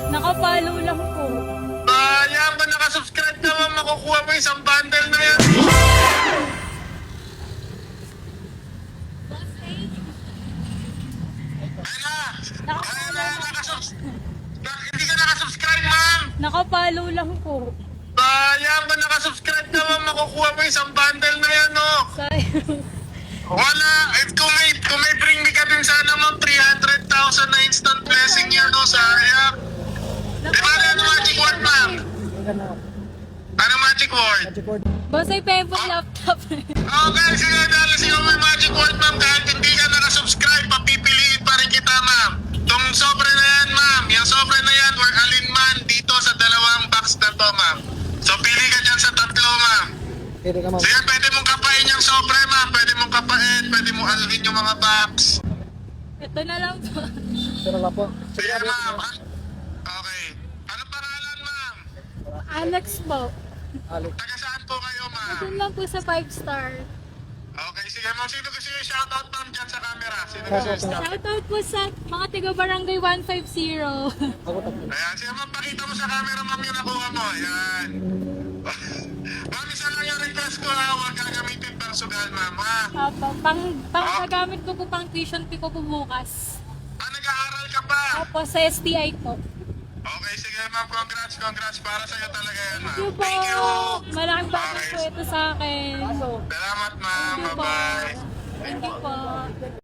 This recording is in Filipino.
Nakapalo lang po. Sayang ba nakasubscribe ka ma'am, makukuha mo isang bundle na yan. Ayun na, hindi ka nakasubscribe ma'am. Nakapalo lang po. Sayang ba nakasubscribe ka ma'am, makukuha mo isang bundle na yan oh. Sayang. Wala, kung may bring me ka din sana ma'am, 300,000 na instant blessing yan oh, sayang. Di ba ano magic word ma'am? Ano magic word? Boss, ay pa yung laptop. Okay, sige, dahil sino may magic word ma'am, kahit hindi ka nakasubscribe, papipiliin pa rin kita ma'am. Itong sobre na yan ma'am, yung sobre na yan, or alinman dito sa dalawang box na to ma'am. So pili ka dyan sa tatlo ma'am. Pwede ka, ma'am. Sige, pwede mong kapain yung sobre ma'am, pwede mong kapain, pwede mong alin yung mga box. Ito na lang po. Pero lang po. Sige ma'am. Okay. Ano pangalan ma'am? Alex po. Alex. Taga saan po kayo ma'am? Doon lang po sa 5-star. Okay, sige ma'am. Sino gusto yung shoutout ma'am dyan sa camera? Sino gusto yung stop? Shoutout po sa mga taga Barangay 150. Ako tapos. Ayan, sige ma'am, pakita mo sa camera ma'am yung nakuha mo. Ayan. Ma'am, isa lang yung request ko ha. Huwag gagamitin pang sugal ma'am ha. Pang nagamit ko po pang tuition fee ko po bukas. Ah, nag-aaral ka pa? Opo, sa STI po. Okay, sige ma'am. Congrats para sa'yo talaga yan ma'am. Thank you po. Thank you. Malaking bagay po ito sa akin. Salamat ma'am. Thank you po. Bye-bye. Thank you po.